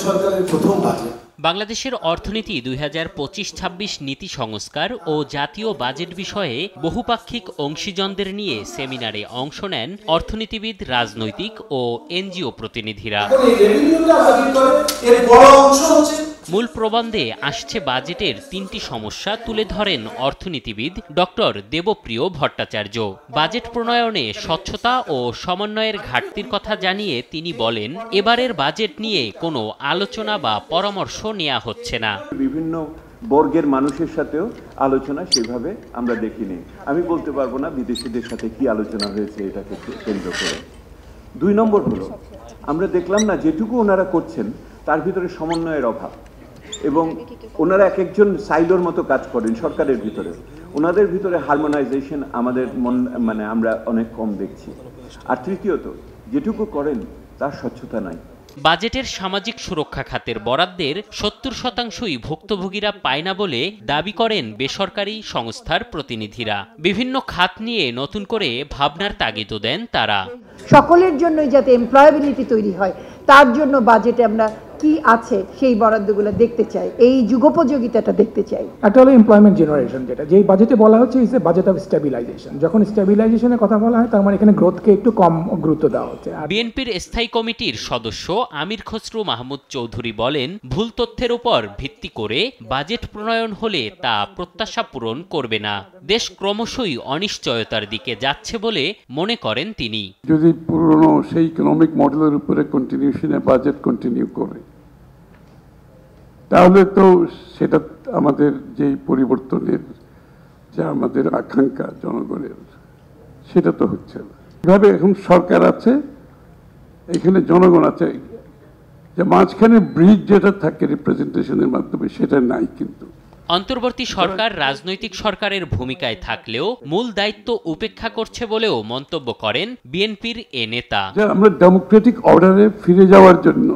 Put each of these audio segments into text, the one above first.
সরকারের প্রথম বাজেট বাংলাদেশের অর্থনীতি 2025-26 নীতি সংস্কার ও জাতীয় বাজেট বিষয়ে বহুপাক্ষিক অংশীজনদের নিয়ে সেমিনারে অংশ নেন অর্থনীতিবিদ, রাজনৈতিক ও এনজিও প্রতিনিধিরা। মূল প্রবন্ধে আসছে বাজেটের 3টি সমস্যা তুলে ধরেন অর্থনীতিবিদ ডক্টর দেবপ্রিয় ভট্টাচার্য। বাজেট প্রণয়নে স্বচ্ছতা ও সমন্বয়ের ঘাটতির কথা জানিয়ে তিনি বলেন, এবারের বাজেট নিয়ে কোনো আলোচনা বা পরামর্শ নেওয়া হচ্ছে না। বিভিন্ন বর্গের মানুষের সাথেও আলোচনা সেভাবে আমরা দেখিনি। আমি বলতে পারবো না বিদেশিদের সাথে কি আলোচনা হয়েছে এটাকে কেন্দ্র করে। 2 নম্বর হলো, আমরা দেখলাম না যেটুকু ওনারা করছেন তার ভিতরে সমন্বয়ের অভাব, এবং ওনারা এক একজন সাইলোর মতো কাজ করেন সরকারের ভিতরে। ওনাদের ভিতরে হারমোনাইজেশন আমাদের আমরা অনেক কম দেখছি। আর তৃতীয়ত, যেটুকু করেন তার স্বচ্ছতা নাই। বাজেটের সামাজিক সুরক্ষা খাতের বরাদ্দের 70%ই ভুক্তভোগীরা পায় না বলে দাবি করেন বেসরকারি সংস্থার প্রতিনিধিরা। বিভিন্ন খাত নিয়ে নতুন করে ভাবনার তাগিদও দেন তারা। সকলের জন্যই যাতে এমপ্লয়াবিলিটি তৈরি হয় তার জন্য বাজেটে আমরা কি আছে সেই বরাদ্দগুলো দেখতে চাই, এই যুগোপযোগিতাটা দেখতে চাই। একটা হলো এমপ্লয়মেন্ট জেনারেশন, যেই বাজেটে বলা হচ্ছে is a budget of stabilisation. যখন স্টেবিলাইজেশনের কথা বলা হয় তার মানে এখানে গ্রোথকে একটু কম গুরুত্ব দেওয়া হচ্ছে। বিএনপির স্থায়ী কমিটির সদস্য আমির খসরু মাহমুদ চৌধুরী বলেন, ভুল তথ্যের উপর ভিত্তি করে বাজেট প্রণয়ন হলে তা প্রত্যাশা পূরণ করবে না। দেশ ক্রমশই অনিশ্চয়তার দিকে যাচ্ছে বলে মনে করেন তিনি। যদি পুরনো সেই ইকোনমিক মডেলের উপরে কন্টিনিউশনে বাজেট কন্টিনিউ করে, তাহলে তো সেটা আমাদের যেই পরিবর্তনের যে আমাদের আকাঙ্ক্ষা জনগণের, সেটা তো হচ্ছে না। এভাবে এখন সরকার আছে, এখানে জনগণ আছে, যে মাঝখানে ব্রিজ যেটা থাকে রিপ্রেজেন্টেশনের মাধ্যমে, সেটা নাই। কিন্তু অন্তর্বর্তী সরকার রাজনৈতিক সরকারের ভূমিকায় থাকলেও মূল দায়িত্ব উপেক্ষা করছে বলেও মন্তব্য করেন বিএনপির এ নেতা। আমরা ডেমোক্রেটিক অর্ডারে ফিরে যাওয়ার জন্য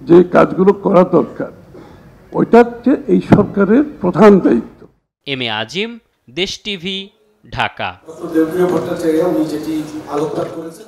যে কাজগুলো করা দরকার, ওইটা হচ্ছে এই সরকারের প্রধান দায়িত্ব। এম এ আজিম, দেশ টিভি, ঢাকা। দেবপ্রিয় ভট্টাচার্য উনি যেটি আলোকপাত করেছেন।